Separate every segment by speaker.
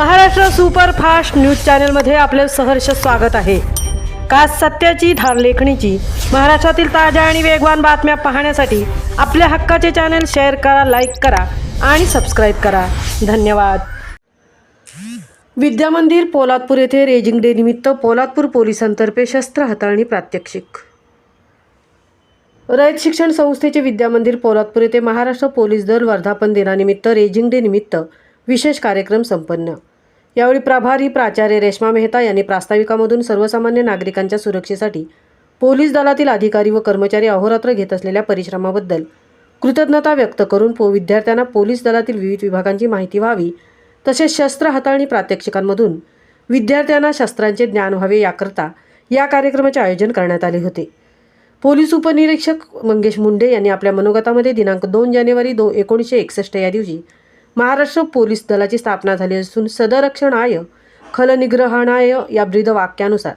Speaker 1: Maharashtra superfast news चॅनलमध्ये आपले सहर्ष स्वागत आहे। का सत्याची धार लेखणीची महाराष्ट्रातील ताज्या आणि वेगवान बातम्या पाहण्यासाठी आपल्या हक्काचे चॅनल शेअर करा, लाईक करा आणि सबस्क्राइब करा। धन्यवाद। विद्यामंदिर पोलादपूर येथे रेजिंग डे निमित्त पोलादपूर पोलिसांतर्फे शस्त्र हाताळणी प्रात्यक्षिक। रयत शिक्षण संस्थेचे विद्यामंदिर पोलादपूर येथे महाराष्ट्र पोलीस दल वर्धापन दिनानिमित्त रेजिंग डे निमित्त विशेष कार्यक्रम संपन्न। यावेळी प्रभारी प्राचार्य रेश्मा मेहता यांनी प्रास्ताविकामधून सर्वसामान्य नागरिकांच्या सुरक्षेसाठी पोलीस दलातील अधिकारी व कर्मचारी अहोरात्र घेत असलेल्या परिश्रमाबद्दल कृतज्ञता व्यक्त करून विद्यार्थ्यांना पोलीस दलातील विविध विभागांची माहिती व्हावी तसेच शस्त्र हाताळणी प्रात्यक्षिकांमधून विद्यार्थ्यांना शस्त्रांचे ज्ञान व्हावे याकरता या कार्यक्रमाचे आयोजन करण्यात आले होते। पोलीस उपनिरीक्षक मंगेश मुंडे यांनी आपल्या मनोगतामध्ये दिनांक 2 जानेवारी 1961 या दिवशी महाराष्ट्र पोलीस दलाची स्थापना झाली असून सदरक्षणाय खलनिग्रहणाय या ब्रीद वाक्यानुसार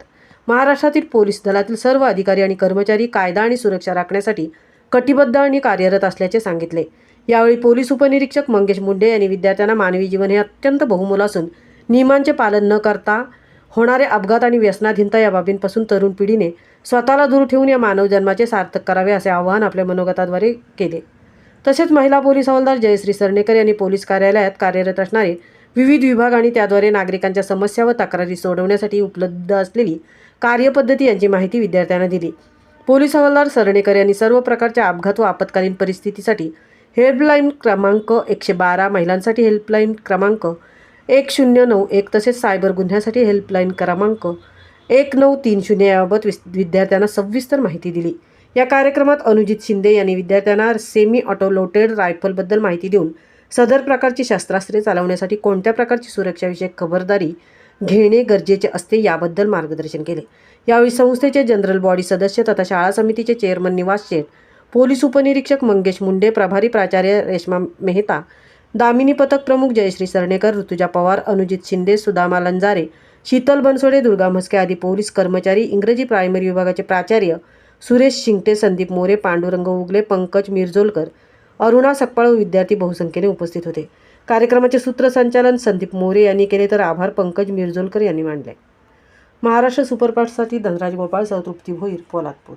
Speaker 1: महाराष्ट्रातील पोलीस दलातील सर्व अधिकारी आणि कर्मचारी कायदा आणि सुरक्षा राखण्यासाठी कटिबद्ध आणि कार्यरत असल्याचे सांगितले। यावेळी पोलीस उपनिरीक्षक मंगेश मुंडे यांनी विद्यार्थ्यांना मानवी जीवन हे अत्यंत बहुमूल्य असून नियमांचे पालन न करता होणारे अपघात आणि व्यसनाधीनता या बाबींपासून तरुण पिढीने स्वतःला दूर ठेवून या मानव जन्माचे सार्थक करावे असे आवाहन आपल्या मनोगताद्वारे केले। तसेच महिला पोलीस हवालदार जयश्री सरनेकर यांनी पोलीस कार्यालयात कार्यरत असणारे विविध विभाग आणि त्याद्वारे नागरिकांच्या समस्या व तक्रारी सोडवण्यासाठी उपलब्ध असलेली कार्यपद्धती यांची माहिती विद्यार्थ्यांना दिली। पोलीस हवालदार सरनेकर यांनी सर्व प्रकारच्या अपघात व आपत्कालीन परिस्थितीसाठी हेल्पलाईन क्रमांक 112, महिलांसाठी हेल्पलाईन क्रमांक 1091 तसेच सायबर गुन्ह्यासाठी हेल्पलाईन क्रमांक 1930 याबाबत विद्यार्थ्यांना सविस्तर माहिती दिली। या कार्यक्रमात अनुजित शिंदे यांनी विद्यार्थ्यांना सेमी ऑटो लोडेड रायफलबद्दल माहिती देऊन सदर प्रकारची शस्त्रास्त्रे चालवण्यासाठी कोणत्या प्रकारची सुरक्षाविषयक खबरदारी घेणे गरजेचे असते याबद्दल मार्गदर्शन केले। यावेळी संस्थेचे जनरल बॉडी सदस्य तथा शाळा समितीचे चेअरमन निवास शेठ, पोलीस उपनिरीक्षक मंगेश मुंडे, प्रभारी प्राचार्य रेश्मा मेहता, दामिनी पथक प्रमुख जयश्री सरनेकर, ऋतुजा पवार, अनुजित शिंदे, सुदामा लंजारे, शीतल बनसोडे, दुर्गा म्हस्के आदी पोलीस कर्मचारी, इंग्रजी प्रायमरी विभागाचे प्राचार्य सुरेश शिंगटे, संदीप मोरे, पांडुरंग उगले, पंकज मिरजोलकर, अरुणा सकपाळ व विद्यार्थी बहुसंख्येने उपस्थित होते। कार्यक्रमाचे सूत्रसंचालन संदीप मोरे यांनी केले तर आभार पंकज मिरजोलकर यांनी मानले। महाराष्ट्र सुपरफास्टसाठी धनराज गोपाळ, तृप्ती भोईर, पोलादपूर।